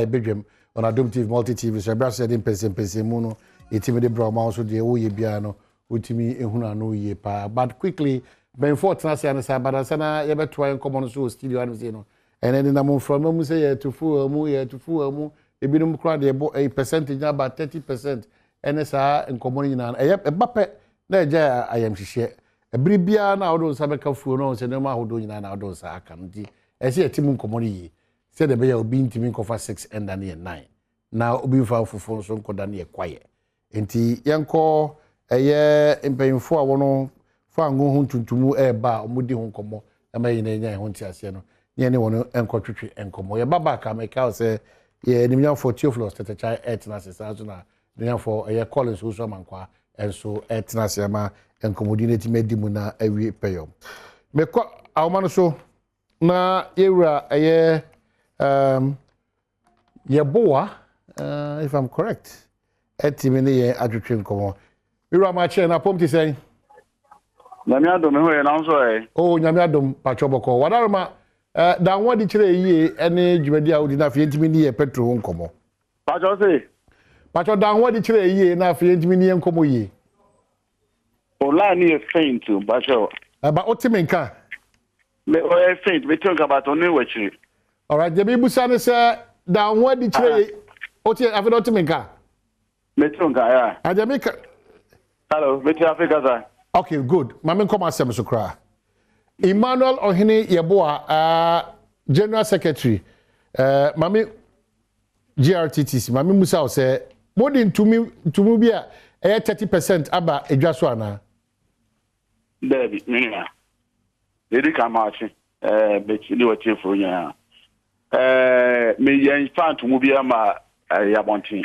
Badwam on Adom TV multi TV so bra said Mpensenpensemu no etimi de bra ma so de wo ye bia no utimi ehuna no ye pa but quickly ben fortuna say na say badasa na ye beto en common so studio an say no and then na mo from mu say ye to full mu ebinum kra de a percentage about 30% and sa en common nyina e bape na eja ayam hihye ebiri bia na odo sa beka fuo no say na ma hodo nyina na odo sa aka nti e say etimu common yi say de be ya obi ntimi nkofa 6 and then 9 na obi fa fufo so nkoda na ye kwaye enti yenko eye mpanyimfo a wono fa ngo hu tuntumu ba omudi hu nkomo ema yina nya hu ntiase no ne ne wono enkotwetwe enkomo ye baba ka meka say ye nimnya for Theophilus tetechai 8 na sesa so na nimnya for eye Collins so mankwa enso 8 na sema enkomodi ne timedi mu na awie peyo mekọ awmano so na yewura eye yeboa if I'm correct etimi ne ye adwetwe nkomo yewura ma che na pomti sen nyame adom ho ye na nso oh nyame adom pachoboko wadarma dan wadi kire yie ene dwumadi a odi na afie ntimi ni ye petrol nkomo pacho se pacho dan wadi kire yie na afie ntimi ni nkomo yie ola ni e faint pacho ba otimenka me o e faint me tonka ba to ni wachiri all right debi busa ne se dan wadi kire oti afie otimenka me tonka ya ajamika hello me ti africa sa okay good mama come asem so kra Emmanuel Ohene Yeboa General Secretary mami GRTTC mami Musa o say more than to be a 30% aba edwaso ana David minna dedi kamachi be chili wache fronya me yan fan to mu bia ma yabontin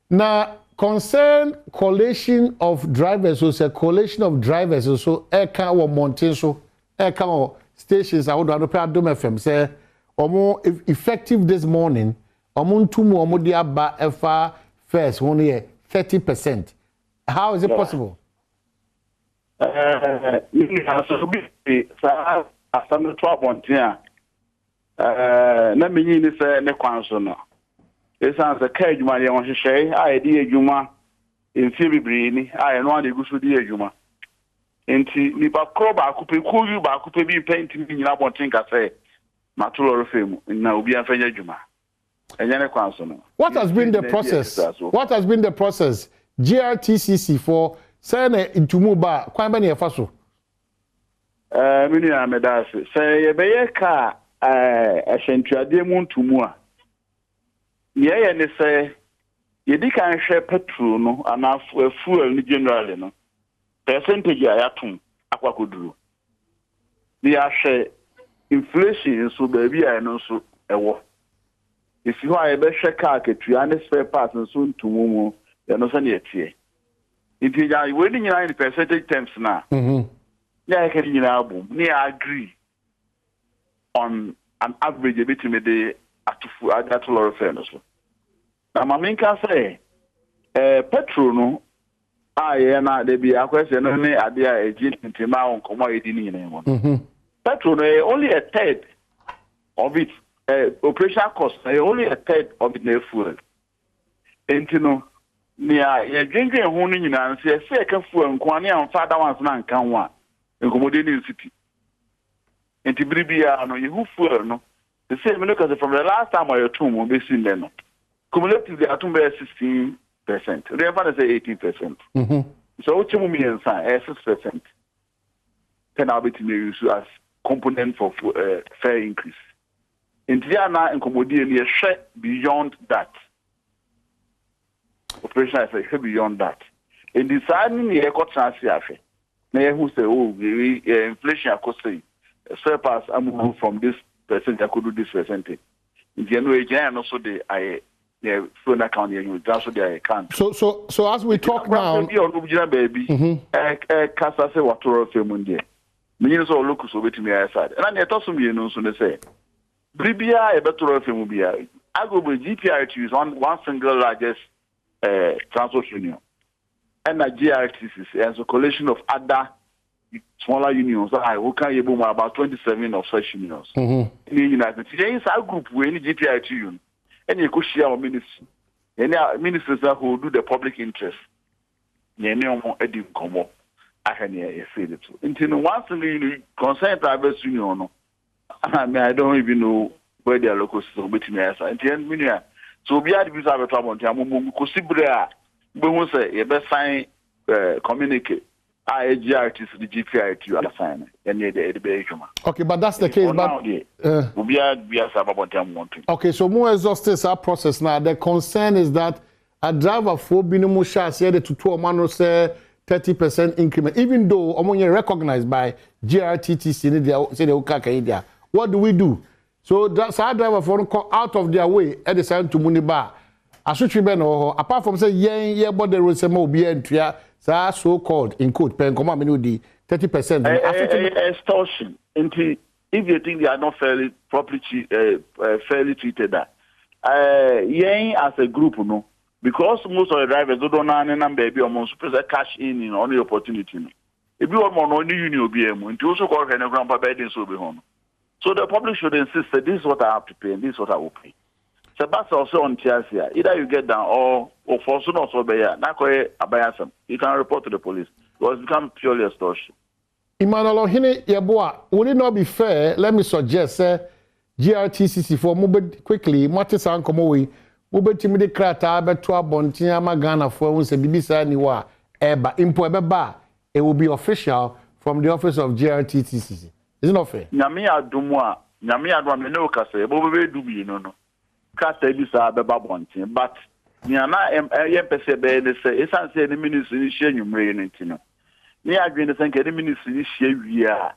na concern collation of drivers so say collation of drivers so eka wo mountain so eka wo stations awodo anope Adom FM say omo effective this morning omo ntumu omo di aba efa first one year 30%. How is it possible? So be sa asame to abontin na menyi ni say ne kwan so no esan se ka adwuma ye won hwehwe a di adwuma enfie bibiri ni a no ade gusu di adwuma enti ni ba kro ba akupe kuyu ba akupe bi penti ni nyina bonten ka se matolo refemu na obi afanya adwuma enye ne kwanso no. What has been the process? What has been the process GRTCC for say na intumu ba kwan ba na yefa so mini amedase say ye be ye ka ahyentuade mu ntumu a ye ne say ye di kan hwe petrol no ana fuel ni generally no percentage a yatum akwakoduru ni ya hwe inflation so baby a no so ewo if you are be hwe car ketua ne spare parts so ntumu mu ye no so na etie it ya we ni nyina in percentage terms na ya ke nyina abum ni agree on an average between the atufu adatolo fairness na maminka say petrol no aye na de bi akwese no ne ade a eji ntima on komo edi ni nyina mo petrol no only a third of it operational cost only a third of it na fuel entino ni a ye dwendwen ho no nyina se ka fuel nko ne am fa da wan so na nkan wa nkomode ni city enti bribia no ye hu fuel no the same look at from the last time I told be seen then cumulatively atum be 16%. The father say 18%. So what you mean say 6%. Then I'll be to use as component for fair increase. In Tiana and Commodity near share beyond that. Operation I say beyond that. In deciding the eco transfer, may who say inflation cost say surpass I'm from this percent I could do this percentage. In January, and also the phone account you that's what I can't. So as we talk now, baby, Casa say what to film means all look so with me aside. And I told some you know so they say Bribia a better film be I go with GPI to use one single largest transport union and a GRTCC as a collection of other smaller unions. Who can you boom about 27 of such unions? In the United States, there is a group where any GPI to you, and you could share our ministry. Any ministers that who do the public interest. You know, Edim Como. I can say it. Until once you consent private union, I mean, I don't even know where their local system between us. Until so we had to have a trouble. Kusibrea, we will say, you best sign communicate. GHc8 the GPI to you sign and the okay, but that's the case. But we are about them. Okay, so more exhaustive our process now. The concern is that a driver for Binimusha said to 2 man say 30% increment, even though among you recognized by GRTTC, say the what do we do? So that's our driver for come out of their way at the same to Muniba. Apart from say yeah, but there was some more so called in quote pen 30%. Extortion. If you think they are not fairly treated, that as a group, no. Because most of the drivers don't know any baby or most cash in on the opportunity. If you want more only union will be able to also call her grandpa bedding so be home. So the public should insist that this is what I have to pay and this is what I will pay. So that's also on Tiasia. Either you get down or for soon or so be you can report to the police. Because it becomes purely extortion. Omanhene Yeboah, would it not be fair? Let me suggest GRTCC for move quickly, Martis and Komowi. Mubetimi de krata beto abontin amagana for won se bibisa ni wa eba impo ebeba it will be official from the office of GRTTC. Is it not fair? Nyame adom me no ka say bo be du bi no krata bisa beba bontin but nyana pese be ne say esan say the ministry ni hye nwumre ni ntino ni adwene say nke the ministry ni hye wia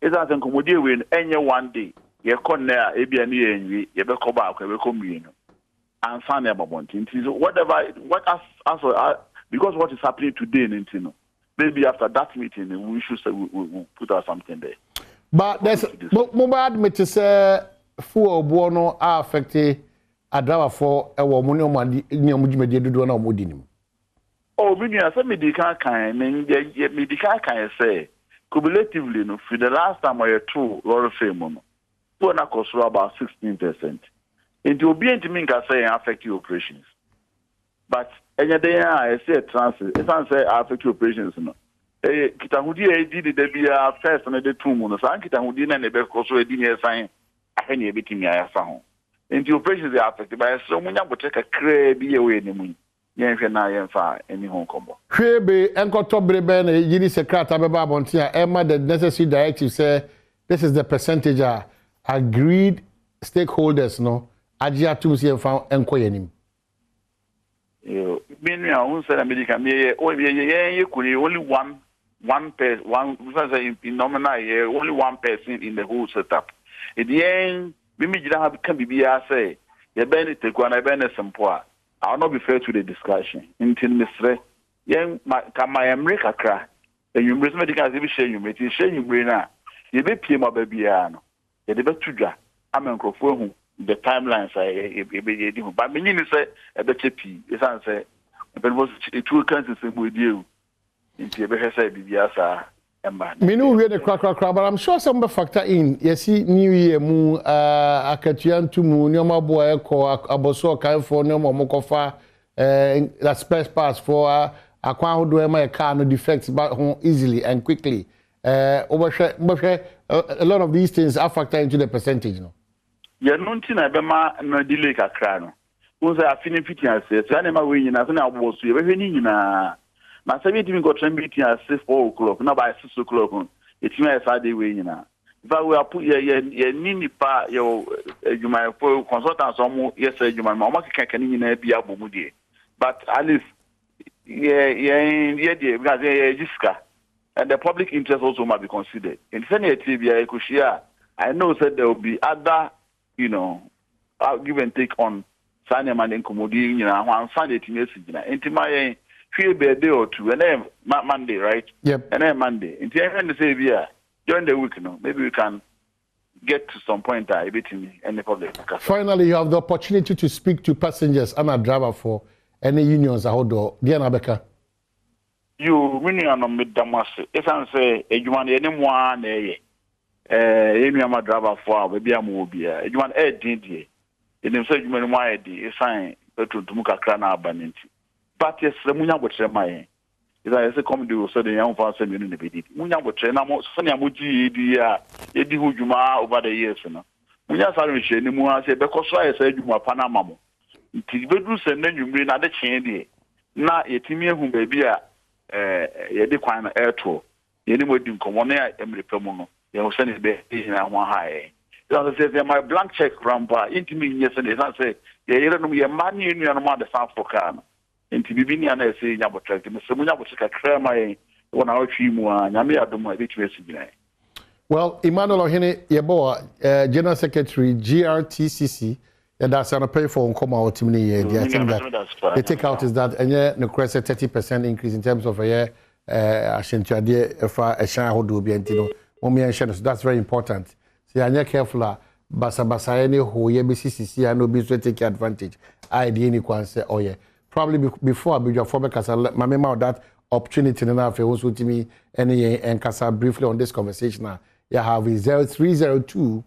esan say komodie we enye one day ye konna e bia ni enwi ye be ko ba akwa be ko mwie no and find about whatever because what is happening today in Intino, maybe after that meeting we should say we'll put out something there. But there's mobile admit to say full buono are affected a driver for a woman do no modinim. Oh, me can say cumulatively no for the last time I two Laura Fame no cost about 16%. It will be intimate say affect your operations. But any day I say transit, if I say affect your operations, no. Kitahudi did the be first and the 2 months. I Kitahudi and the best also a dinner sign. I can be me I found. And the operations are affected by so many would take a crabby away in the moon. Yen fire any home combo. Crabby and got top breben, Yidi Secret Ababa Bontia, Emma, the necessary directive say this is the percentage agreed stakeholders, no. Ajia tumsi found enkoyenim. Meaning I won't say America only one person in nominal only one person in the whole setup. At the end, we can be say you better take one I'll not be fair to the discussion. Until Mr. Young my America cry. And you must medical share you make you brain. You be PM of babyano. You debate to I'm on the timelines but meaning say a better P. It's answer. But was it 2 countries with you? Into a better say BBS. Me no we the crack, but I'm sure some factor in. You see, New Year mu akatuan to mu nyoma boy ko aboso kan for nyoma mokofa that space pass for akwan ho do my car no defects but easily and quickly. A lot of these things are factor into the percentage, no. Yeah, no tin na be ma no delay kakra no. Won say afini fiti ase, so na ma we nyina so na abo so ye be ni nyina. Na say me got train meeting at 4 o'clock, na by 6 o'clock. It me Saturday we nyina. If we are put ye nini pa yo adwuma for consultants omo yes adwuma ma o kan nyina bia bomu die. But at least because GHc8 and the public interest also must be considered. In Senate, I know that there will be other, give and take on Sunday and Commodity, on Sunday to into my feel be a day or two, and then Monday, right? Yep. And then Monday. In the end, say, during the week, maybe we can get to some point a bit in the public. Finally, you have the opportunity to speak to passengers and a driver for any unions. How do you Beka? you mini no medamase esan say edwuma ne nemu na eye emi ama driver for baby am obi edwuma din die enim say edwuma nemu ayedi esan petrol kakra na abanenti but yes munya botre mai is I come do so the young fan send you in the bedi munya botre na mo so ne amoji edi hudwuma over the years no munya sare hwe ni mu ase be koso aye say edwuma panama mo nti bedu se na nwumre na de chen die na yetimi ehu baby a yedi kwan na airto yeni mo di nkomo na emre pemu no ye ho se ne be na ho hae so say my blank check rampa intimi yes and say ye yere no ye mani nu no ma de South Africa no nti bibini ana say nya botrek me se munya botrek kakra mai wona otwi mu a nyame adom a betwe sigina. Well, Emmanuel Omanhene yebo General Secretary GRTCC that's on a pay for come out to me. I think that the take out is that no credit 30% increase in terms of a year ashentuade for a shareholder be antino. That's very important. So you're careful basa any who ye BCCC and no be to take advantage. I any kwan say oh yeah. Probably before I be your former casa my member that opportunity now for also to me any and casa briefly on this conversation now. You have 0302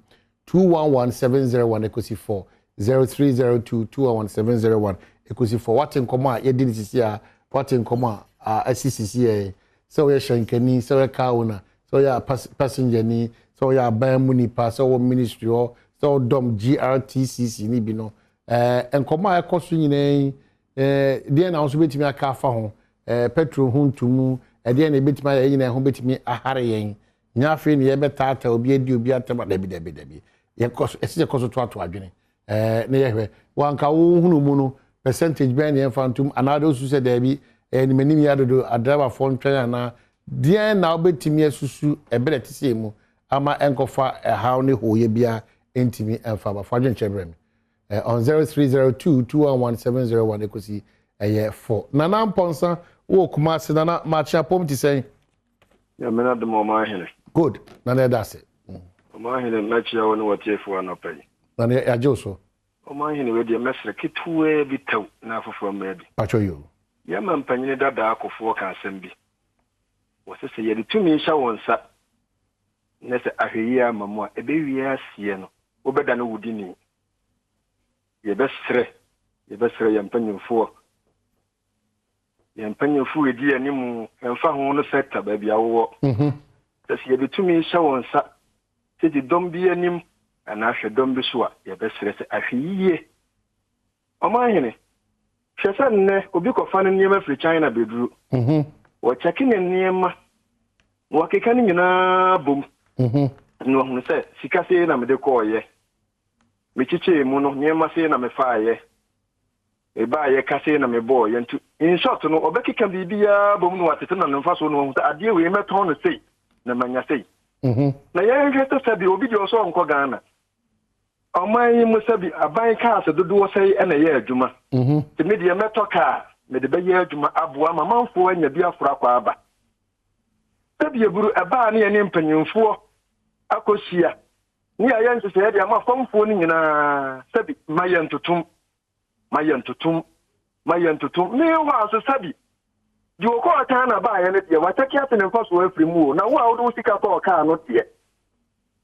211 701 equals 4 0302 211 701 equals 4. What in command? You didn't see what in command? SCCA. So you're shankeni, so you're kauna, so you're passenger ni, so you're bamuni pass, so ministry or so dom GRTCC ni bino. And command a question in the announcement to me a car for petrol home to mu, and then a bit my in a home bit me a hurrying. Nyafin ye betata obi edi obi atema debi ye cost ese cost to adwene ne ye hwe wanka wo hunu mu no percentage ben ye fantum another who said debi ni manim ya dodo driver phone twan na die na obetimi asusu ebele tise mu ama enkofa how ne hoye bia entimi enfa ba fa dwen chebrem on 0302 211 ekosi 4 nana mponsa wo kuma se nana macha pom ti sen ya mena de Omanhene. Good. Nana that's it. Omanhene nachia woni watiefo anopay. Nana ya joso. Omanhene we de mesre kitwe bitaw na afofo mabi. Pacho you. Ya mampanyine dada akofo ka asem bi. Wose se ye de tumi hya wonsa. Ne se ahweyi amamu a ebe wi asie no. Obeda no wudini. Ye besre yampanyimfo. Yampanyimfo edi animu emfa ho no sector ba bia wo. That's ye betumi hya wonsa. Se di dom bi anim ana hwe dom bi so a ye besre se ahweyi. Omanhene hwesa nne obi kofa no niema fri China beduru wo checking niema wo keka ni nyina bom no hu se sika se na me de ko ye me chiche mu no niema se na me fa ye e ba ye ka se na me bo ye ntu in short no obekeka bibia bom no watete na mfa so no hu ade we meton no sei na manya sei na ye hwete sabi obi de so nko Ghana Omanhene musabi aban ka se dodo sei na ye adwuma te me de metoka me de be ye adwuma aboa mamanfo anya bi afura kwa aba sabi eburu aba na ye ne mpanyimfo akosia ni aye nsese ye de amafomfo ni nyina sabi mayentutum me wa so sabi di wo ko ata na ba ye ne de wataki ate ne mfaso afiri mu na wo a wo do sika ko ka no de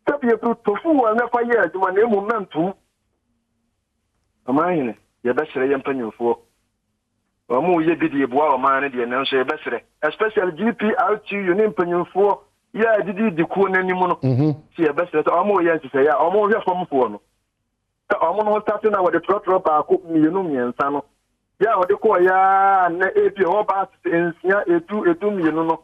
sabi eburu tofu wa na fa ye adwuma na emu mentum Omanhene ye besere ye mpanyimfo omo ye bidi eboa Omanhene de na nso ye besere especially GHc8 ne mpanyimfo ya didi ku n'anim no si ye besere omo ye nsese ya omo hwe fomfo no omo no start na wo de trotro pa ko mienu miensa no ya wo de ko ya na ebi ho ba ensia etu mienu no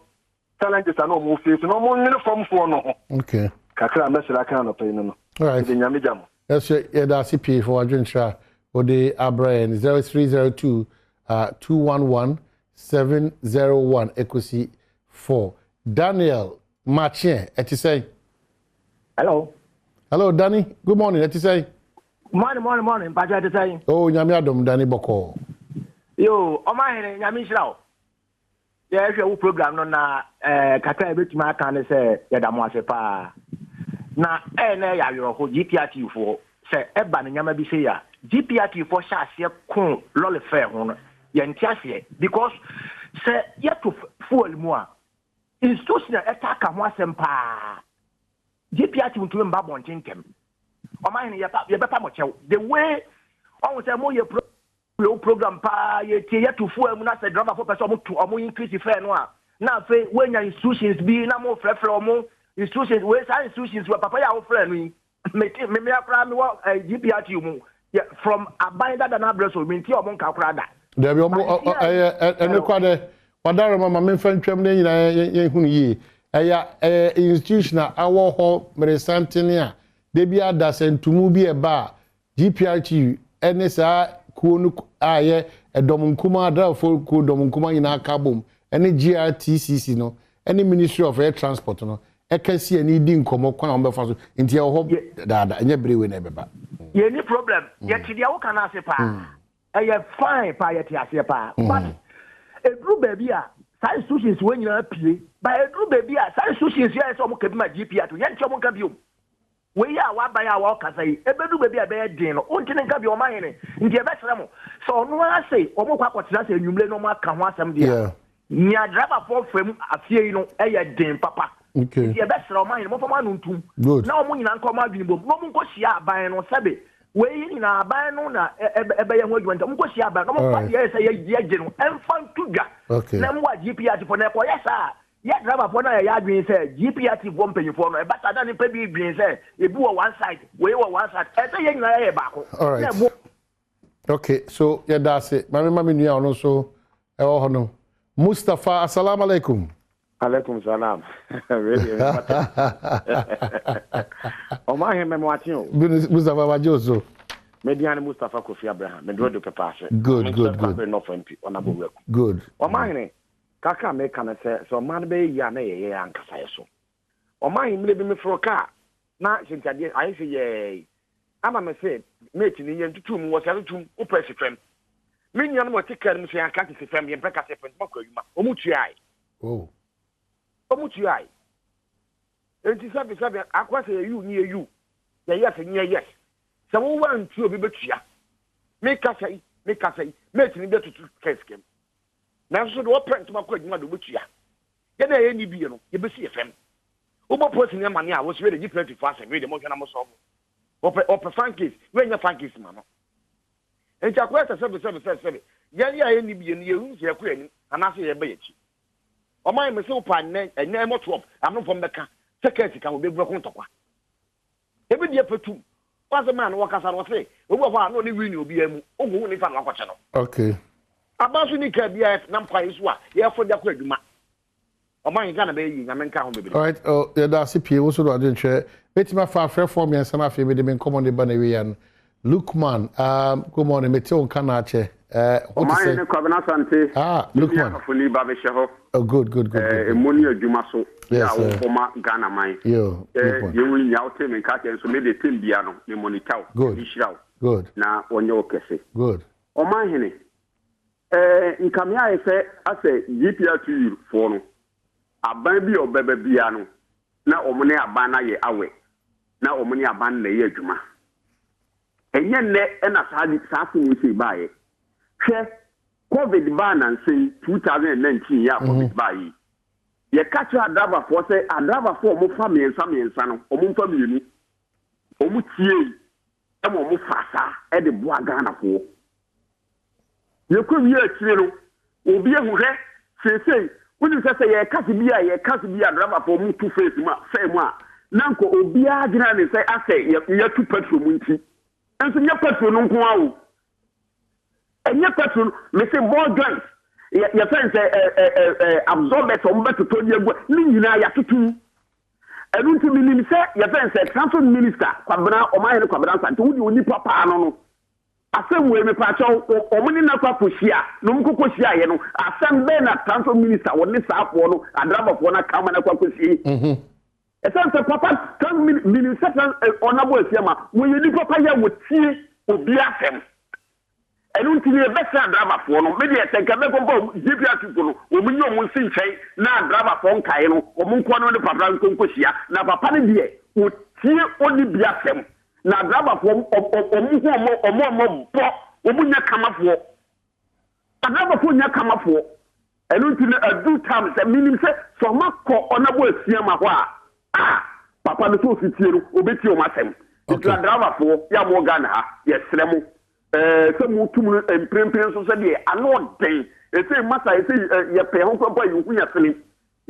challenges na omo face no omo nyene fomfo no okay kakra mesera kan no pay no all right de nyame jam yes yeah that's CP for adwentra ode abrain 0302 211 701 equity 4 Daniel Machien say hello Danny good morning say morning Baja say oh nyame adom Danny boko yo Omanhene nyame hira ye hwe wo program no na kakra betuma aka ne se ye da mo ase pa na na ya yoro ho GPRT fo se eba ne nyama bi se ya GPRT fo sha ase kon lole fe ho no ye ntiase because say yet to fuel more. Institutional attack and one sempa. GPR to remember one tinkem. Omanhene ye better much. The way I was a more program pa ye to fuel na say driver for person to omo increase the fare no. Now say when your institutions be na more frefro institutions we say institutions we papa ya wo frɛ no me akra me wo GPR to mu from abanda than address so me nti omo nka kra da. There be omo ene kwade wadare mama me fa ntwam na nyina ye hunu yi eya institutional awo ho meresantene a de bi ada sentumu bi eba GPRT ene sa ko nu aye edom nkuma ada fo ko dom nkuma nyina ka bom ene GRTCC no ene Ministry of Air Transport no ekasi ani di nkomo kwana on befa so nti e ho dada enye brewe na ebeba ye ni problem ye ti dia wo kana ase pa eye fine pa ye ti ase pa but edru baby a sai institutions we nyina pie ba edru baby a sai institutions ye so mo ka bi ma GPR to ye nti mo ka bi o we ya wa ba ya wa kasa yi ebedu baby a be din no onti ne ka bi Omanhene nti e be sere mo so no ase o mo kwa kwotira se enwumle no mo aka ho asem dia nya driver for fam afie yi no eye din papa. Okay. The best Omanhene mo fama nuntum. Now mo nyina nko ma dwinbom. No mo nkohia aban no sebe. We yi nyina aban no na ebe ye ho adwanta. Mo nkohia aban no mo fa ye say ye gye no. Emfa tudwa. Okay. Na mo GPRT for na ko yes sir. Ye driver for na ye adwin say GPRT for mpanyifo no. E bata da ni pa bi dwin say e bu one side, we one side. E say ye nyina ye baako. All right. Okay, so yeah that's it. Mami nua ono so e wo ho no. Mustafa, assalamu alaikum. Alaikum salam. Omanhene memwatio. Mustafa Wajoso. Mediane Mustafa Kofi Abraham. Me do pepase. Good. Good. Omanhene kaka me kana se so man be ya na ye ankasa yeso. Omanhene mle bi me froka na sintade ayi se ye ama me se mate ni ye tutum wo se tutum o press fem. Me nyane mo tikar me se anka se fem ye mpeka se fem makwa yuma. O mutu ai. Oh. Omutu ai enti sabi akwase you ni you yes yes se wo wan tu obi betua me kasai mate ni betutu keskem na so do print makwa adwuma do betua ye na ye ni bi no ye besi fm wo bo post ni mane a wo so we dey 24 we dey mo hwana mo so ope fan case we nya fan case ma no enti akwase sabi ye ni bi ni ye hu se akwa ni anase ye be yachi Omanhene me se pa ne motop am from beka security kan obe broko ntokwa ebe die petum was man wo kasa no se obo fa no ni win obi amu ogo ni fa no akwache no okay abaso ni ka bia na mpa iso a ye fo da kwa adwuma Omanhene ga na be yi nyame nka ho bebe all right oh yeah that's it wo so do ade nhwe betima fa frɛ form yɛn sana afi me de me common de ba na we yan Lukman good morning me te on kana che Omanhene Kwabena Asante Lukman funi ba be sheho oh good emoni adwuma so ya wo forma Ghana man yo yewu nya wote me ka ke so me de tembia no me monitor good na onye okese good Omanhene nkamia efe ase GPR2 for no aban bi obebe bia no na omone aban na ye awe na omone aban na ye adwuma enye ne na saasi wo se baaye hwe COVID ban and say 2019 ya COVID baaye ye catch adaba for say adaba for mo fa miensa no omo fa mienu omo tie e mo fasa e de boa Ghana fo ye ko wi akire no obi ehwe sesei woni say ye kasi bi adaba for mo two face ma say mo a nanko obi agina ne say ase ye tu petrol mu nti enso nye petrol no nko awo enye petrol me say more joint ye sense absorbent o mbeto to die gu ni nyina ya tutu enu nti minim say ye sense transport minister Kwabena Omanhene Kwabena Asante wudi oni papa no asem we me pa chaw omuni na kwa pohia no mkoko hia ye no asem be na transport minister woni saafo no adrabafo na kama na kwa pohia Asante papa kan minister onabo asiama we yedi papa ya wotie obi afem enu ntini e besa driver fo no me de etenka me kompo GPR fo no o munyi o mun sinchai na driver fo nkai no o mun kwa no ne papa nkonko hia na papa ne de wotie oni bi afem na driver fo o mun bo o munya kamafo driver fo nya kamafo enu nti na adu time say minim say so makọ onabo asiam ahọ a papa no so fitie no obeti o masem nti na driver fo ya mo Ghana ha yesrɛ mo so mu tum emprempren so say de ano den say masa say ye pe ho kɔ yi hu ya sene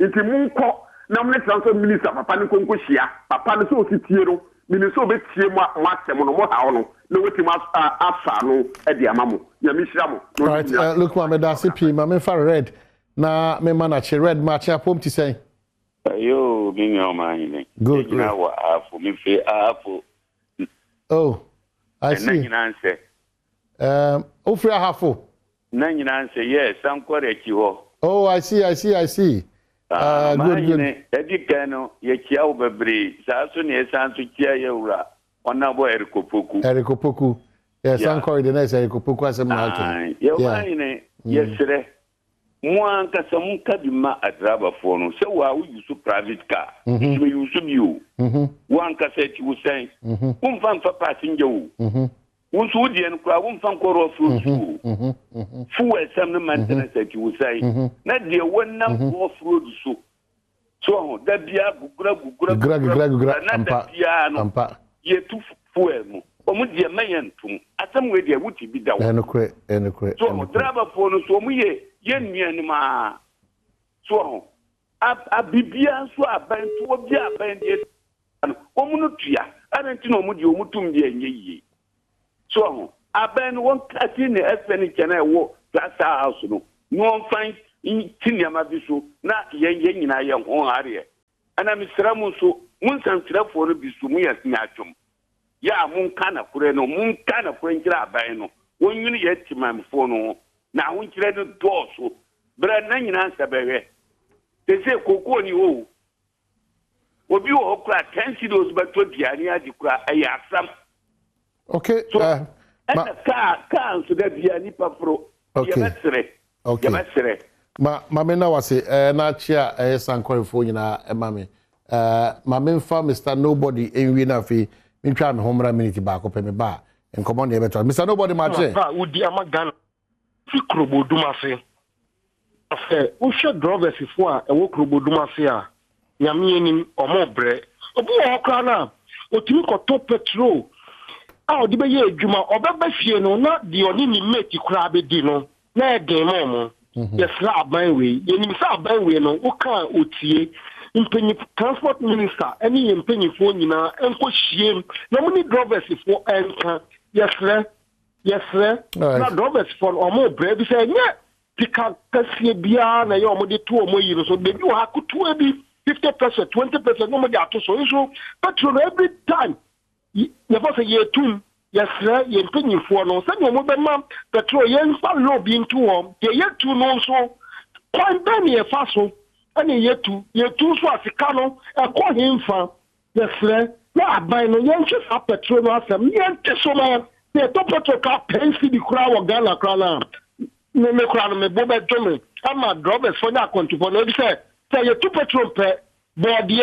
nti mu nkɔ na mo transfer minister papa no konko hia papa no so fitie no minim so obetie mo asem no mo ha no na weti ma afa no e de amamo ya mi hira mo. Right, look ma me da CP ma me fa red na me manager red match apom ti say yo me Omanhene good na wa afu me fe afu. Oh, I see. Na nyina nse ofri ahafo na nyina nse yes sankore ki ho. Oh, I see. Good. Edikano ye kia wo bebre sa so ne sanso kia ye wura ona bo erikopoku yes sankore the next erikopoku asem na okay ye Omanhene yesre mo anka samu kadima adraba fo no se wa wo use private car so use you wo anka se ti wo sen wo fa passenger wo wo so die no kwa wo fa nkoro off-road fu esam no maintenance ti wo sai na de wonam off-road so da bia gugura ampa ye tu fuel mu omu die mayantum asam we de wuti bi dawo enokre so driver fo no so mu ye nuanu ma so abibia so abantu obi aban de omu no tua anti no omu de omu tum de enye yi so aban won kasi ne eseni chana wo plaza house no fan tinyama bi so na yen nyina ye ho are ana misra mu so mun san trafo no bi so mu ya nyatwom ya mun kana kure no mun kana kure nkira aban no won yuni ye timam fo no na won kire no doso bra na nyina sabewe te se kokko ni wo obi wo kura 10 kilos ba to biani adi kura ayasam. Okay. So, ka so da biani papro. Okay. Okay. Ma me na wase na chia sankore fo nyina mame. Ma me fa Mr. Nobody enwi na fi me twa no homra minute ba ko pe me ba. Enkomo na ebeto. Mr. Nobody ma che. Ba udi amagana. Fi kroboduma se. Afa wo hwe drivers fo a ewo kroboduma se a nyame enim omo bre. Obi wo kra na otimi ko to petrol. A odi be ye adwuma obeba fie no na de oni ni mate kra be di no na e den mo. Yes, aban we. Yenim sa aban we no wo ka otie. Mpenyi transport minister any mpenyi fo nyina enko hiem na mo ni drivers fo enka yes na drivers for omo bre bi say nya pika kasie bia na ye omo de to omo yi so de bi wa kutu bi 50% 20% no mo de ato so petrol every time ye for say ye tum yes ye mpenyi fo no say omo be ma petrol ye fa low bi ntu o ye tu no so kwan be ne ye fa so ani yetu so afika no ekọ himfa yefre na aban no yenche sa petrol no asem yenche so ma the top petrol ka pensi di kura wo Ghana kura na me kura no me bo be dome ama drivers for na control no say yetu petrol pe body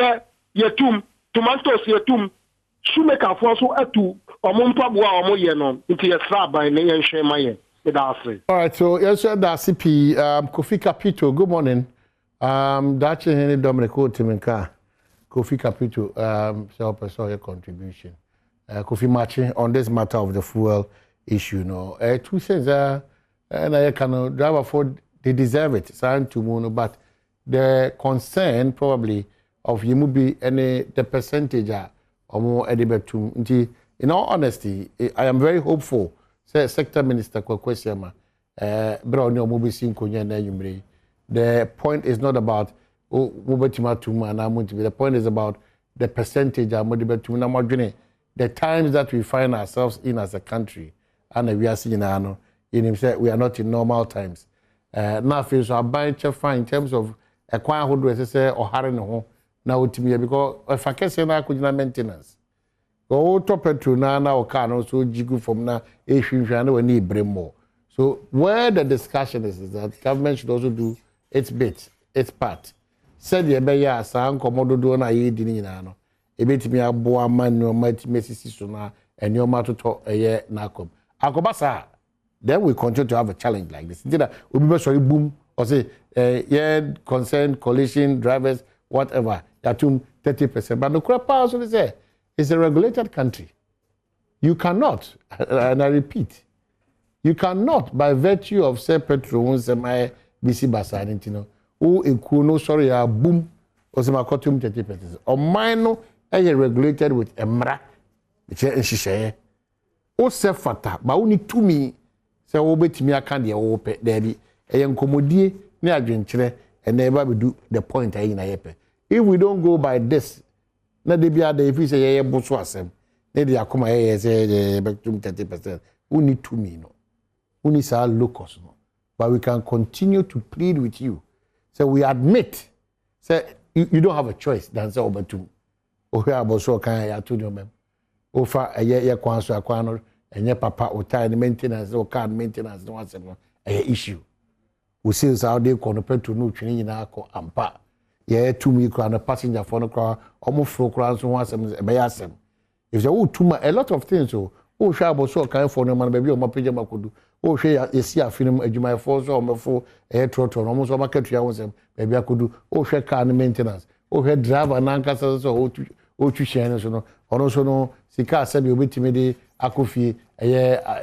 yetum tomatoes yetum shoemaker for so etu omumpa bo a omo ye no nti yesra aban ne yenhwe ma ye that's it. All right, so yes that CP Kofi Capito, good morning. That's any Dominic Timinka, Kofi Capito, saw your contribution. Kofi matching on this matter of the fuel issue. No, 2 cents. And I can drive afford. They deserve it. Sign to mono, but the concern probably of you would be the percentage or more edible. In all honesty, I am very hopeful. Say Sector Minister Kwakwesiama, Brown your mobile scene konya. The point is not about the point is about the percentage the times that we find ourselves in as a country and we are seeing we are not in normal times. Now feel so buying fine in terms of a quiet who say or harring home now to me because if I can say now could maintenance. Go to petrol now or can also jigu from now if you need bring more. So where the discussion is that government should also do its bit, its part. Said ye be ya san komodo do na ye di ni na no. E betimi aboa man no mesisi so na enyo ma toto eye na kom. Akobasa then we continue to have a challenge like this. Instead that we be sorry boom or say yeah concerned coalition drivers whatever yatum 30%. But no crap also say it's a regulated country. You cannot, and I repeat, you cannot by virtue of say petrol semi BC Basan, you know, no sorry boom or some cotum 30%. Or mine regulated with emra, which is o se fata ba oni tumi se wo betimi aka de wo pe dabi enkomodie ni adwenkyere and never be do the point ayi na yepe. If we don't go by this na de bia da if say ye boso asem na de akoma ye say betum 30%, oni tumi no oni sa locus no, but we can continue to plead with you. So we admit say you don't have a choice than say obetum o hwe aboso kan ya to dem ofa ye kwanso akwano enye papa o time maintenance o car maintenance no wasem no issue we see how they kono petrol no twini nyina akọ ampa ye tumi kra na passenger for no kra omofro kra so wasem be yasem if you o tuma a lot of things o hwe aboso kan for no man ba bi o mapage makodu o hwe yesi afinim adwuma for so o mefo trotro no mo so makatua wonsem ba bi akodu o hwe car maintenance o hwe driver na nkasa so o twihye so no ono so no sika sabi obetime de akofie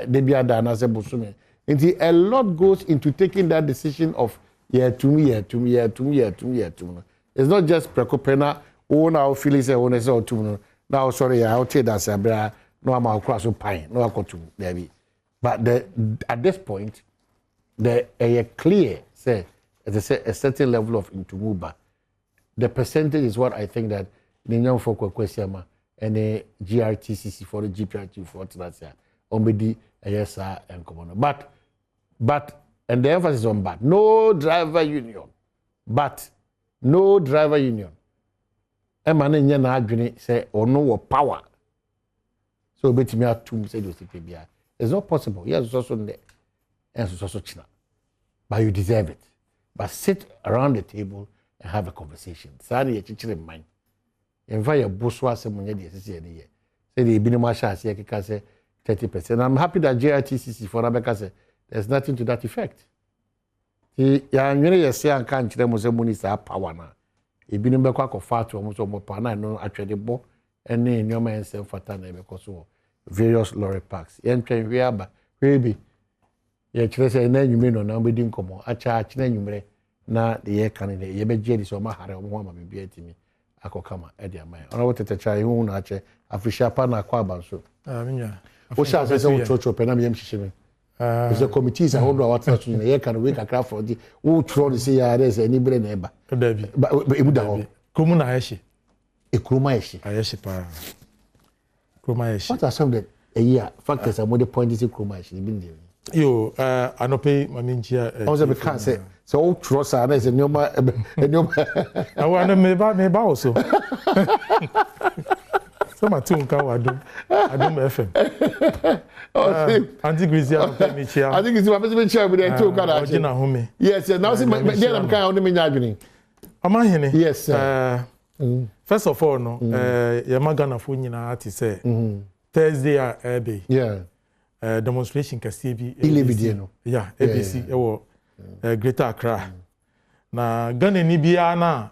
debia da na se bosume. Nti a lot goes into taking that decision of to me. It's not just prekopena o na feel say o na say o tum no now sorry I will tell that say bra no am across so pine no akotum there be. But at this point the clear say a certain level of intumuba. The percentage is what I think that the young folk question and the GRTCC for the GPRT for that year. Ombedi yes sir and come on. But and the emphasis on but no driver union. But no driver union. Emane nya na adwene say or no power. So betimi atum say do CPBI. It's not possible. Yes, it's also there. And it's also China. But you deserve it. But sit around the table and have a conversation. Sari ye chichire mind. Enva ye boso asem nya de sisi ye ye. Say the binima sha ase keka say 30%. I'm happy that GHc8 for Abeka say there's nothing to that effect. Ya nwene ye say anka nchire mo say muni sa power na. Ebinu be kwa kofa to mo so mo pa na no atwede bo ene nyoma ensem fata na be so various lorry parks. Yen twen wi aba webi ye kire say na nwume no na be di nkomo acha na nwumre na de ye kan de ye be jedi so ma hare mo ma bibia timi akokama e de amai ona wotete cha hu na ache afisha pa na kwa banso minya o sha say so chocho pe na me mhihye the committees are all what to ye kan we kakra for the who throw the say ya there say ni bre na eba dabi e mu da ho komu na ayehye e kroma ayehye pa kroma ayehye what are some of the year factors are more the point is kroma ayehye bi ndi yo anope maminjia I was a can say so trust are there nyoma awa no me ba also so matum ka wadum Adom FM anti Grizia me chia I think it's my best chia with the two ka da yes now see there am kan on me nya adwene Omanhene yes sir first of all no ye magana fo nyina ati say Thursday be yeah demonstration kasi bi ilebidie no yeah ABC ewo Greater Accra na Ghana ni bia na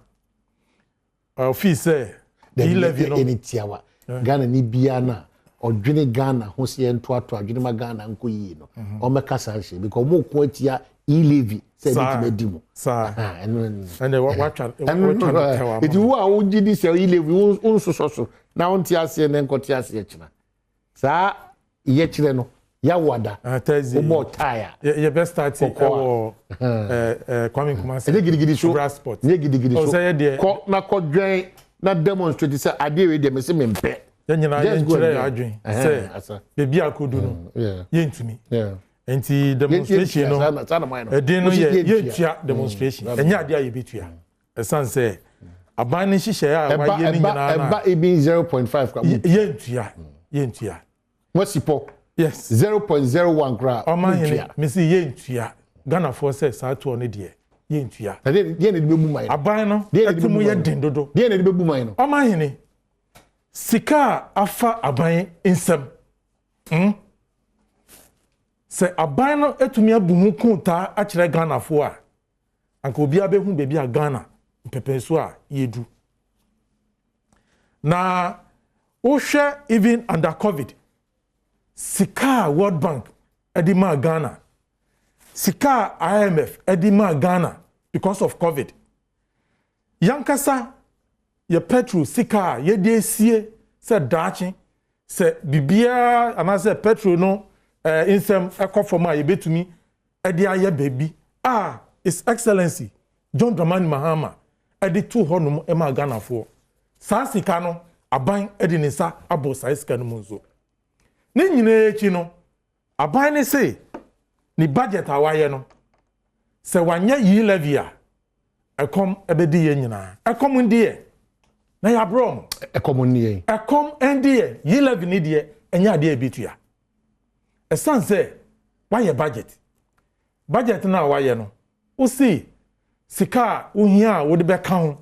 office the no enitiawa Ghana ni bia na odwene Ghana ho se ento ato adwene ma Ghana nko yi no o meka sanhye because mo ko atia e-levy say bit be dimo sa and what it you a wo gidi say e-levy unsoso na onti ase ne nkoti ase kina sa ye kire no ya wada obo tire ye best start or Kwame Kumasi e gidi so transport ye gidi so ko na ko dwen na demonstrate say ade we dem say mempe ya nyina ye kire ya adwen say bebi akodu no ye ntumi enti demonstration no edin no ye tua demonstration enya ade aye betua esan say aban ni hihye ya wa ye ni nyina na eba ebi 0.5 ye ntua wasipo yes 0.01 gra Omanhene me see ye ntua Ghana for say sa to no de ye ntua de ne be bu mai aban no atumu ye den dodo de ne be bu mai no Omanhene sika afa aban insem se aban no atumi abu hu kunta a kire Ghana fo a anka obi abehu bebi a Ghana pepenso a yedu na o share even under COVID sika World Bank edima Ghana sika IMF edima Ghana because of COVID yankasa ye petrol sika ye de sie se dachi se bibia anase petrol no insem ekofoma ye betumi edi aye baby His Excellency John Dramani Mahama edi to honum ema Ghana for saa sika no aban edi ne sa abo saa sika no munzo ne nyina echi no aban ne say ni budget awaye no se wanya yi levy a ekom ebedi ye nyina ekom ndie na ya brom ekom ndie ekom ndie yi levy ni die enya de ebitua esanse waye budget na awaye no o see sika ohia wo de be kan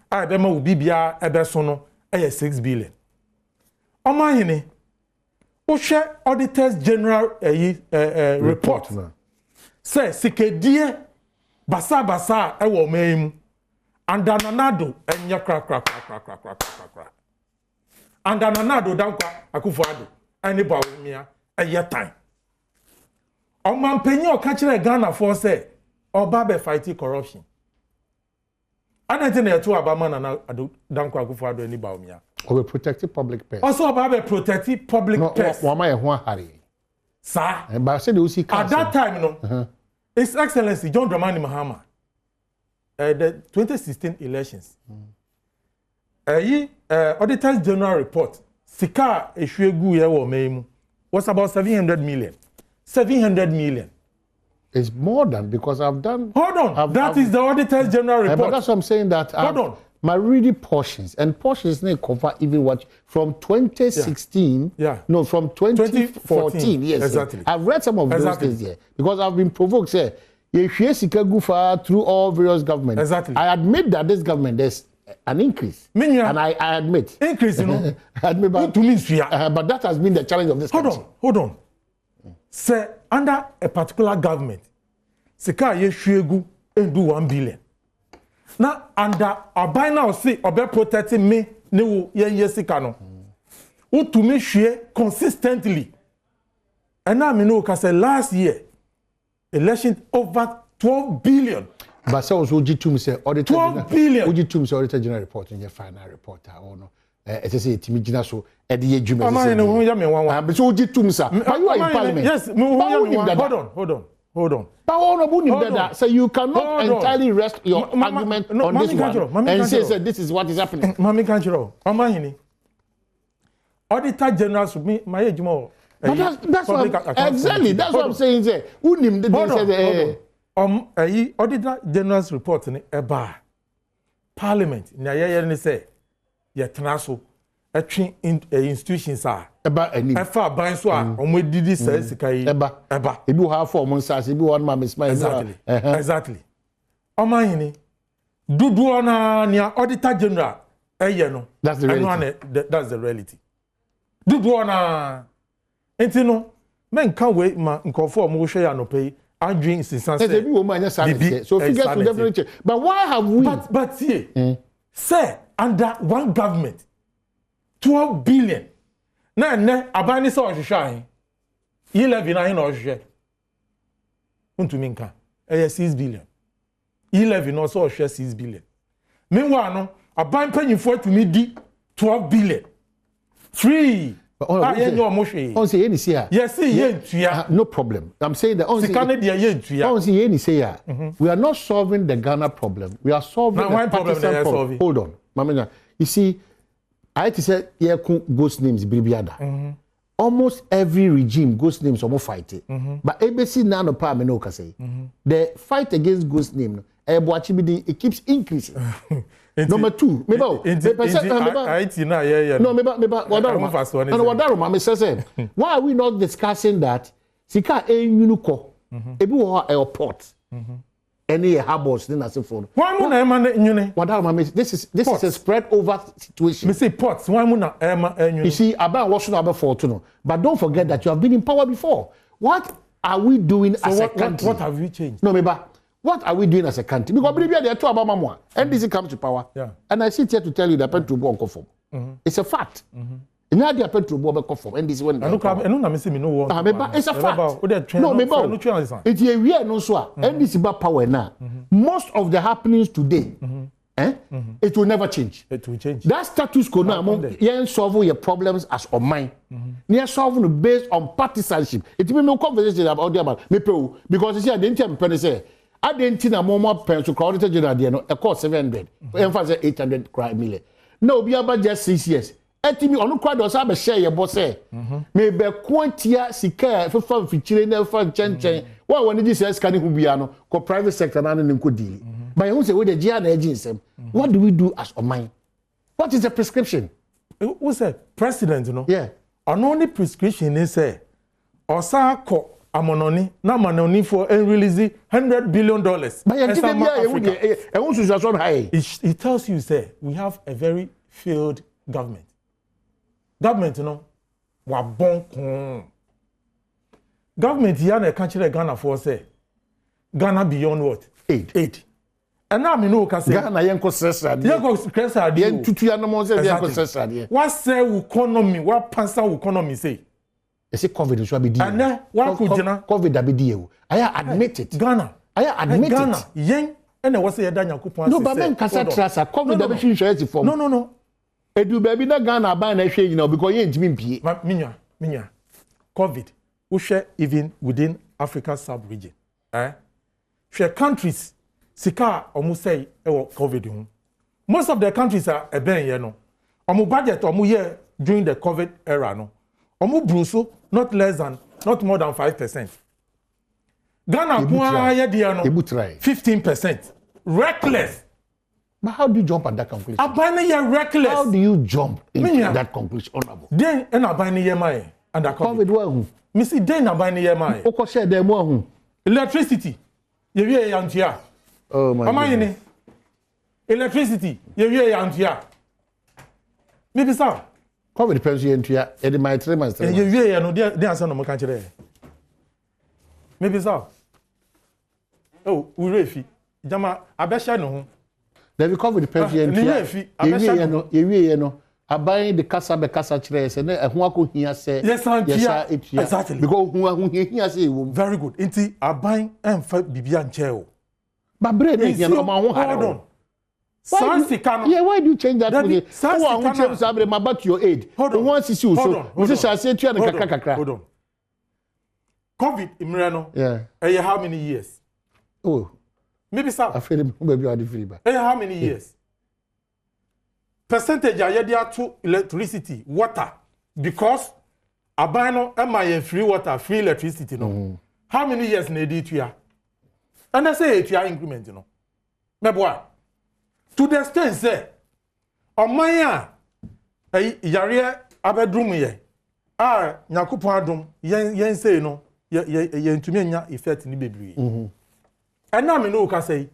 a be ma obi bia ebe so no 6 billion Omanhene o share auditors general report say sikedie basa ewo maimu andananado enya kra andananado dankwa Akufo-Addo ani bawumia eye time Omampenyi o ka kire Ghana for say oba be fight corruption anete na eto abama na dankwa Akufo-Addo ani bawumia or we protect public purse also about protect public purse no wama ho hari sir but say they see at that time no His Excellency John Dramani Mahama the 2016 elections Auditor General report sika ehwegu ye wo maimu was about 700 million. It's more than because I've done. Hold on. That is the Auditor General report. But that's what I'm saying that. Hold on. My reading portions and portions may cover even what from 2016. Yeah. No, from 2014. Yes. Exactly. I've read some of those things here because I've been provoked. Say, through all various governments. Exactly. I admit that this government there's an increase. And I admit. Increase, you know. I admit, but that has been the challenge of this country. Hold on. Say, under a particular government, sika ye shwegu and do 1 billion. Now, under a by now say, obe protecting me, ne ye sika no. Who to me share consistently. And now, me know, because last year, election over 12 billion. But so also G2 say auditor 12 billion. G2 say auditor general report in your final report or no. It is a timidina so at the age but so G2 sir. But you are in parliament. Yes, hold on. But so you cannot entirely rest your argument on this one and say this is what is happening. Mami Kanchiro, Omanhene. Auditor general should be my age more. But that's what exactly that's what I'm saying. Say who named the Auditor General's report in eba Parliament na ye say ye tenaso atwe institutions are eba ani efa ban so a omodidi say sika yi eba ebi wo ha for mo nsase ebi one man smile exactly Omanhene dudu na nia Auditor General eye no that's the reality dudu na entino men kan we ma nkofo mo hwe ya no pay Adrian Sinsan said, so figures will definitely change. But why have we? But see, say under one government, 12 billion. Na abani sa ohwehwe 11 na hin ohwehwe. Unto minka. 6 billion. 11 also ohwehwe 6 billion. Meanwhile no, aban panyimfo to me di 12 billion. Free. On say any say yes, no problem. I'm saying that we are not solving the Ghana problem. We are solving the Pakistan problem. Hold on, Mamina. You see, I had to say ghost names Bribiada. Almost every regime ghost names almost fight it. But ABC now no problem no say. The fight against ghost name it keeps increasing. Number 2, maybe why are we not discussing that? Sika yunuko ebi wo airport any harbors then as for why mo na ema nyune this is a spread over situation. Me say ports why mo na ema nyune. You see about what should have for no, but don't forget that you have been in power before. What are we doing as a country? What have you changed? No, maybe What are we doing as a country? Because they are two about Mamma. NDC comes to power. Yeah. And I sit here to tell you that petrol bomb conform. It's a fact. Now the petrol bomb conform. NDC when it's a fact. No, maybe it's a real no so. NDC ba power now. Most of the happenings today, it will never change. It will change. That status quo now, you solve your problems as on mine. You solving based on partisanship. It will be no conversation about me because you see, I didn't say. I didn't think a more pencil crowded general, a cost 700, emphasize 800 million. No, be about just 6 years. Etimi onu kwa do sa be share your boss eh. Me be quantia sika for fun feature na for chen. Why when this is can who bia no ko private sector na no nko deal. But you say we the GHc8 agency. What do we do as Oman? What is the prescription? Who said president, you know? Yeah. Only prescription is say osa ko amononi na manoni for release $100 billion. But it tells you say we have a very failed government. Government, you know, wa bon. Government here na country Ghana for say Ghana beyond what? Aid. And now me know ka say Ghana yenko stressa de. Yenko stressa de. Yen tutu ya no mo say yenko stressa de. What say economy? What pansa economy say? You say COVID should be deal. And then what could you know? COVID that be deal. I admit it. Ghana. I admit it. Ghana. Yen and what say Daniel Kupon. No, but men kasa trasa COVID that be insurance form. No. Edu baby na Ghana ban na hwe you know because yen ntimi mpie. Minya. COVID we share even within Africa sub-region. Share countries sika omu say COVID hu. Most of the countries are ben here no. Omu budget omu year during the COVID era no. Omu bruso not more than 5%. Ghana kwa ye dia no 15%. Reckless. But how do you jump at that conclusion? Abani ye reckless. How do you jump into that conclusion? Honorable. Then en abani ye mai and COVID wa hu. Me see then abani ye mai. Oko share dem wa hu. Electricity. Ye wie yantia. Oh my. Omanhene. Electricity. Ye wie yantia. Maybe so. COVID depends you yantia. E dey my 3 months. Ye wie no dey answer no mo kan kire. Maybe so. Oh, we refi. Jama abesha no ho. David COVID depends you yantia. Ye wie no. Aban de kasa be kasa kire se na ehun akohia se yes exactly because hu hia se wo very good nti aban emfa bibia nche o ba bre na hia no ma ho hare yeah, why do you change that for you who change sabre ma back to your aid who want to see you so we say say tua na kakakakra hold on COVID imre no yeah how many years oh maybe sir afere me be adi free ba how many years percentage aydia to electricity water because abano am free water free electricity no how many years na dey to ya and I say it ya increment no meboa to the extent say omanya yare abedrum ye nyakopon adom yen say no ye ntumi anya effect ni bebre and na me no ka say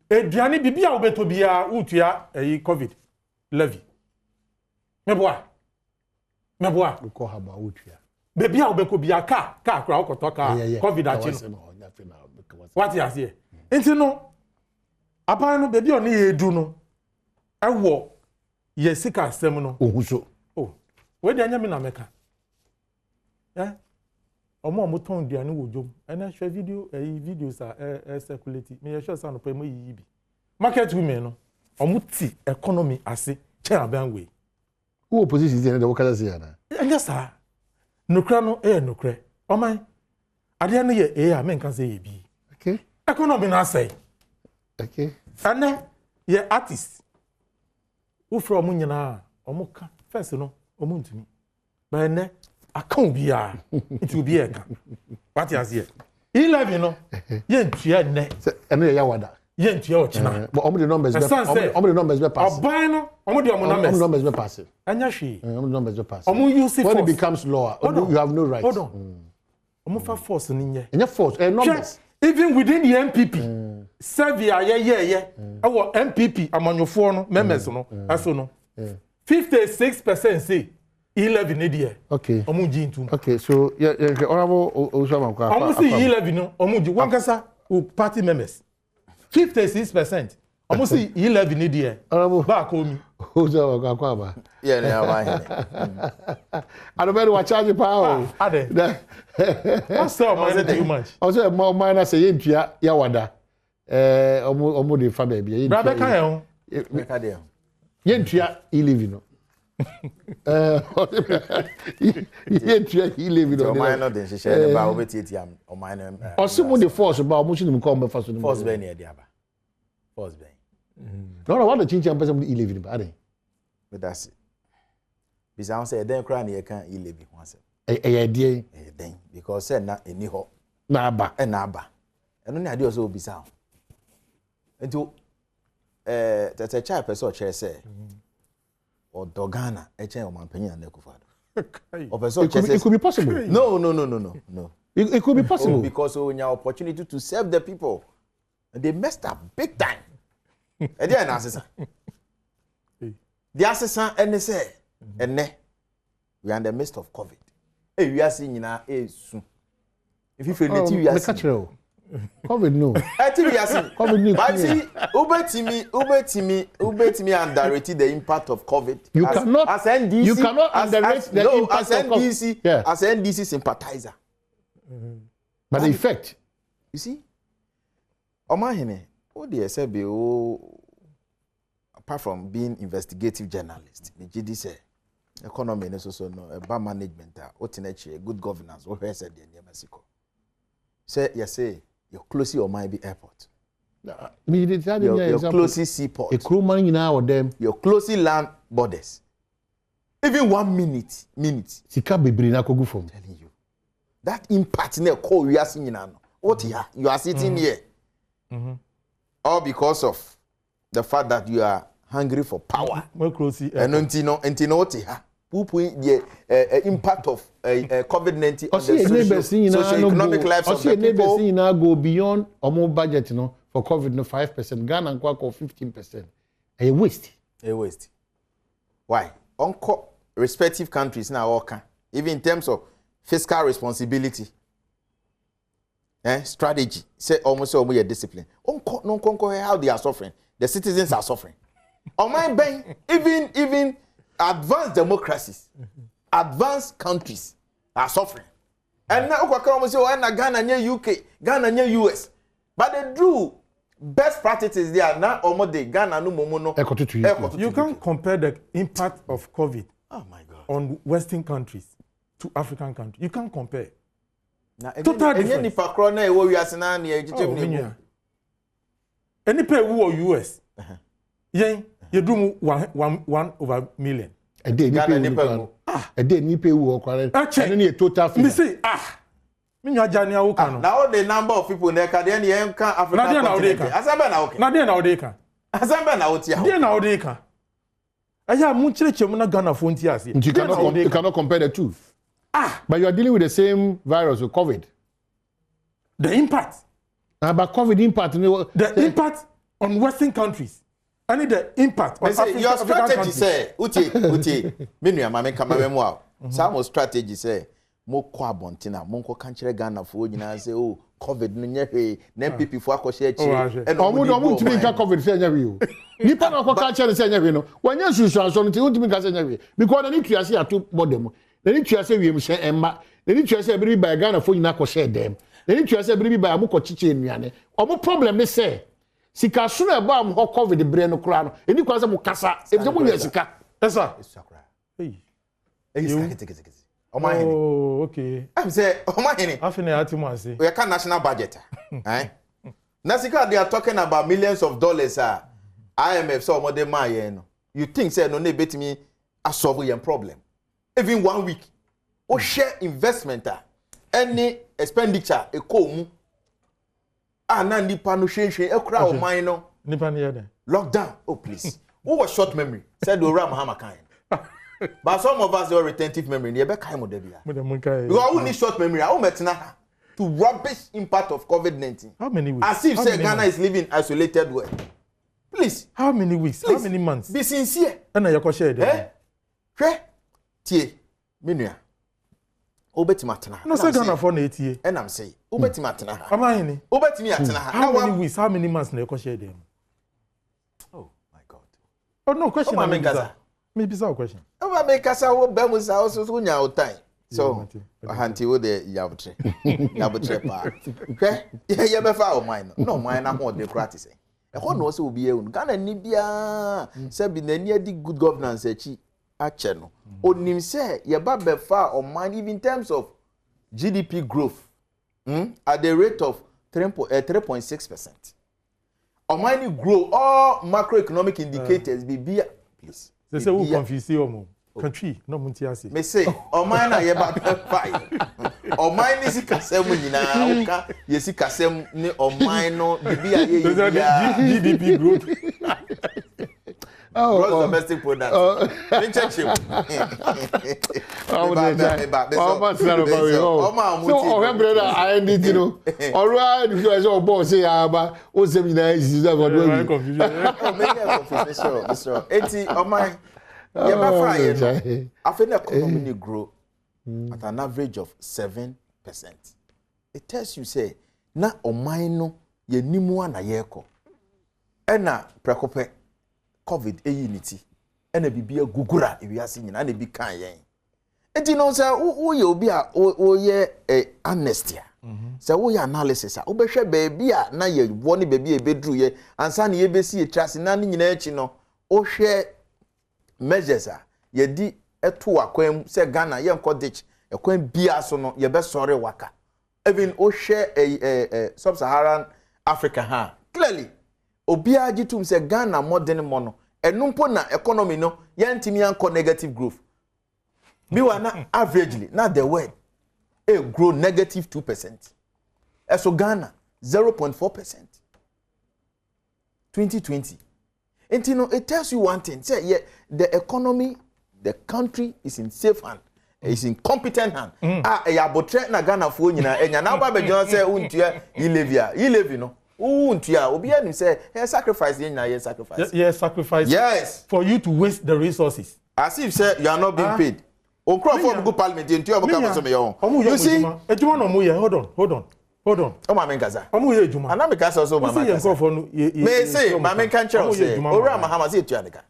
eduane bibia obeto bia utua covid levy. Meboa. Ko haba utua. Baby a obeko bia car kra okoto car COVID achi. What you say? Enti no aban no baby oni edu no ewo ye sika asem no. Ohuso. Oh. We dey anya me na meka. Omo ton duane wo jom. Na hwe video videos circulate. Me sure say no pa mo yi bi. Market women no omuti economy ase che abanwe who opposition is there the workers say na yes sir nokra no nokra oman ade no ye men kan say ye bi okay economy na say okay ana ye artist who from nyina omuka first no omuntumi but ne account bia it will be a what you say 11 no ye ntua ne eno ye yawada yentua ochina but omo the numbers be pass oban no omo the numbers be pass anya hwe omo the numbers be pass omo use when it becomes lower you have no right hold on omo fa force ni nye enya force numbers even within the MPP Serbia ye our MPP amanyofo no members no aso no 56% say 11 idea okay omo ji ntum okay so honorable Osama kwa omo say 11 no omo ji wankasa party members 56%. Almost 11 in the back home. Who's our Kwaba? I don't know what charge power. I saw mine too much. Also, more minus a Yawada. Omo de fa baby. Brother Kayo. Yentia ilivino. Yentia ilivino. O minor den she share ba obeti am o minor. Osumu de force ba omo shinu ko me fa so. Force be na e dia ba. Force be. No, what the chincha person ilivino ba dey. But that's it. Bisa say den kra na ye kan ilivino ho ase. Eh dey. Den because say na eni ho. Na aba. Na aba. Eno ne ade oso obisa. Enti tete cha person chere say or Dogana echen Omanhene na Akufo-Addo. Or person chere say it could be possible. No. It could be possible because we have opportunity to serve the people. And they messed up big time. And they are assessor. The assessor and they say and we are in the midst of COVID. Hey, we are seeing now soon. If you feel it, we are seeing. COVID no. I think we are seeing. COVID no. But see, Ubetimi underrated the impact of COVID. You cannot underrate the impact of COVID. Yeah. As NDC sympathizer. But the effect. You see? Omanhene, what do you say apart from being investigative journalist, the GD say economy is also no bad management, good governance, what I said in Mexico. Say you're closely on my airport. You're closely seaport. A crew man in our them. You're closely land borders. Even 1 minute. Sika bebre na kogu from. Telling you. That impact in the call we are seeing now. What here? You are sitting here. All because of the fact that you are hungry for power. More closely. And until what here? The impact of COVID-19 on the socio-economic lives of the people. Neighbors go beyond our budget, for COVID, 5%. Ghana and Kwako 15%. A waste. Why? Unco respective countries now working, even in terms of fiscal responsibility, strategy. Say almost all your discipline. Unco no how they are suffering. The citizens are suffering. On my bank, even advanced democracies, advanced countries are suffering. And now Ghana near UK, Ghana near US. But they do best practices there now almost Ghana no momono. You can't compare the impact of COVID on Western countries to African countries. You can't compare. Total difference. Any pay who are US. You do 1/1,000,000. A day nipe who are any total figure. Me say now the number of people in the African continent. You cannot compare the two. But you are dealing with the same virus with COVID. The impact. But COVID impact. The impact on Western countries. I need the impact on African your strategy countries. Say, some strategy say, mo kwa bontina, mo ko kanchere Ghana for nyina say, oh, COVID no nyehwe, na MPP for akose achi. And omo timi ka COVID say nyehwe o. Nipa na ko kanchere say nyehwe no. Wanya susu so no timi ka say nyehwe. Because na ni tuase ato bodem. Na ni tuase wiem hye emma. Na ni tuase biri ba Ghana for nyina ko share dem. Na ni tuase biri ba mo ko chiche enuane. Omo problem ne say sika so na ba am ho COVID bre no kura no. Eni kwa say mo kasa. E be mo nya sika. Esa. Hey. Oh, okay. I'm say Omanhene. We can national budget. Nasika, they are talking about millions of dollars. IMF so more than my you think say no bet me a solve your problem. Even 1 week. O share investment any expenditure e ko na nipa no hwenhwen ekura o man no. Nipa ne yede. Lockdown. Oh please. Who was short memory? Said Ora Mahama kan. But some of us are retentive memory. You be kai mo da bia. Because we need short memory. How metina to rubbish impact of COVID-19. How many weeks? As if say Ghana is living isolated way. Please. How many weeks? Please. How many months? Be sincere. And you share there. Hwe tie menua. Obetimi atena. No say Ghana for na etie. And I'm saying, Obetimi atena. Omanhene. Obetimi atena. How many weeks, how many months na you share them? Oh my God. Oh no, question. Maybe a question. Oh, make us our Bemus house with your time. So, Hanti with the Yabutre. Yabutre pa. Okay? Yeah, be foul mine. No, mine are more democratic. A one also be a Ghana Nibia. Sabi near the good governance a channel. Onim say, ye babe far or mine, even in terms of GDP growth at the rate of 3.6%. Or mine grow all macroeconomic indicators be please. They say who confuse you country no muntiasi. Me say or mine na ye babe fire. Or mine is kasem nyina uka yesi kasem ne or mine no bibia ye GDP growth. Gross domestic product. Internship. So remember that I need to know. All right, if you are so boss say aba o seminar is that what we confusion. Mr. Eti o my you ba fire. After the economy grow at an average of 7%. It tells you say na o mine no ye nimu na ye ko. E na prekope COVID unity ena bibia gugura ewiase nyina na bi kan yen enti no say wo ye obi a wo ye amnestia say wo ye analysis a wo behwe baabi a na ye wo ne baabi e bedru ye ansa na ye besi e trase na ne nyina achi no wo hwe measures a ye di eto akwan say Ghana ye nko ditch ekwan bia so no ye be sore waka even wo hwe sub-Saharan Africa ha clearly obi agitum say Ghana modern mono enumpo na economy no yantimi anko negative growth bi wa na averagely na the word grow negative 2%. So Ghana 0.4%. 2020. And you know it tells you one thing, say yeah, the economy, the country is in safe hand. Is in competent hand. Ya botre na Ghana fo nyina enya na ba be jon say untua ilevi no. Untia obi anu say sacrifice ye sacrifice. Yes, sacrifice. Yes. For you to waste the resources. As if say you are not being paid. On crop for go parliament until you come some your own. You see? Ejuma no mo ye. Hold on. O ma men kaza. Omo ye ejuma. Ana me kaza so mama kaza. Me say ma men kan chero say. Ora Mahama say etua neka.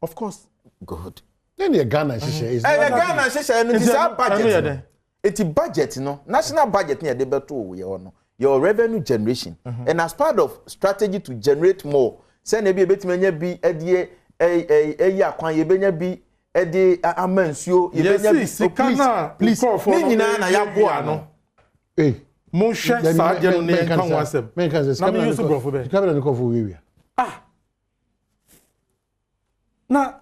Of course. Good. Then the Ghana shisha is. Ghana shisha no this budget. Iti budget no. National budget ne dey beto we no. Your revenue generation and as part of strategy to generate more say na bi ebetimanya bi edie akwan ye benya bi ede amansuo ye benya bi please ni nyina na ya boa no mo hwe saje no ne kan wasem na me use brofo be kamera ne kofo we na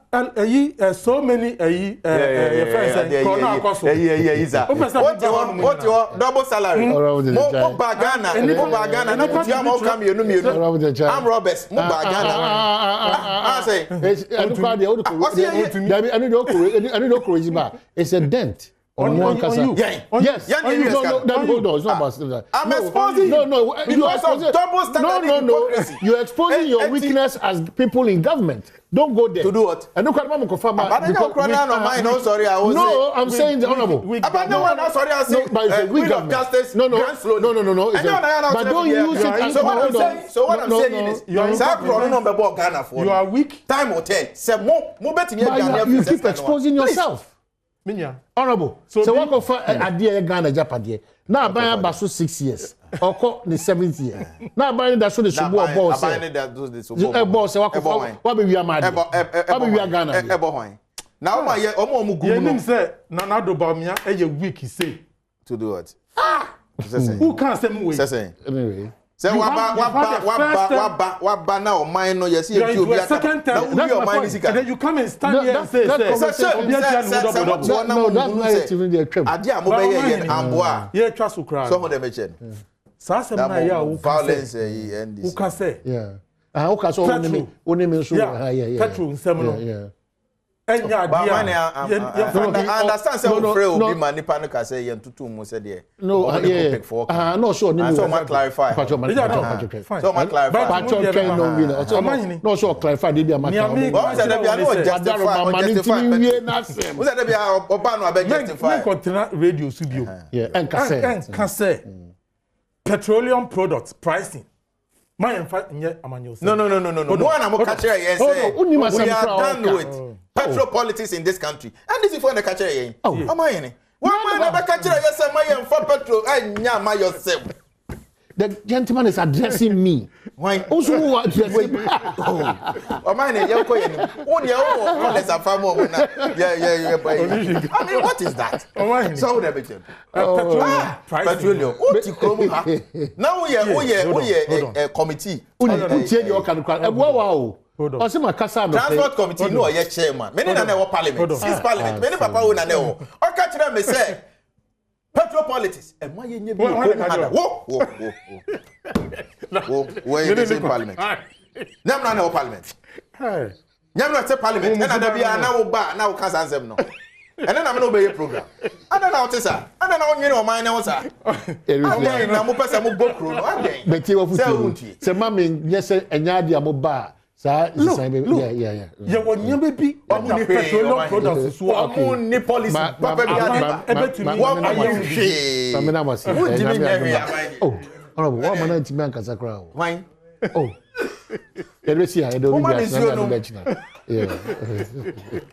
so many your friends say corona akoso what your double salary mo bagana na kutia mo kam yenu I'm Roberts mo bagana I say it's a dent on one kasa. Yes. Hold on. It's not about that. I'm exposing. No. You are double standard. No. You're exposing your weakness as people in government. Don't go there. To do what? I don't quite confirm. I'm sorry. I was. No, I'm saying the honorable. Sorry. I say. We of justice. No. But don't use it. So what I'm saying is, you are weak. Time or 10. You keep exposing yourself. Honorable. So what of idea Ghana Japan? Now buy baso 6 years. Oko the 7th year. Now buy that so the subo boss. Boss what be we are mad. What be we are Ghana. Now my omo you him say Nana Dobamia e week he say to do what? Who can say me say anyway. Say waba na o mine no yes you be second time that's your mind and then you come and stand here and say no, that's not even the trip. Ade a mo be ye amboa ye twa so kra so mo dem eche sa sem na ya wo violence and this who can say yeah who can so only me so petrol nsem no enya dia I understand say we free obi man nipa no ka say yen tutu mu say there no no sure so ma clarify so ma clarify no sure clarify dey be ma but say dey be no justify we say dey be oba no abeg justify continue radio studio enka say petroleum products pricing my amanyo no more na mo catch here say we are done with petrol politics in this country and this is for the catch here Omanhene one man never catch here say my for petrol anya my yourself. The gentleman is addressing me. Why? Also, who addressing me? Omanhene, you go here. Who the hell call us a farmer? Yeah. I mean, what is that? So who the better? Petroleum. What you come ha? Now we are committee. Who change your kind of wow. Transport committee no ye chairman. Many na na parliament. Six parliament. Many papa who na na wo. O ka kire me say petrol politics. E mo ye nye bi wo. Where is the parliament? Nyam na na parliament. Hey. Nyam na say parliament. Na da bia na wo ba na wo ka sansem no. And then I'm no be program. And then now tesa. And then now you know my now sir. And na mo pesa mo bokro no. But you futu. Say mama yes enya dia mo ba. Yeah. You want your baby? Omu ni petroleum products. Omu ni policy. Papa bi what are you saying? Samina masi. Oh, honorable. What man ntimi ankasa kra o. Why? Oh. Eresi a edo bi a na be china. Yeah.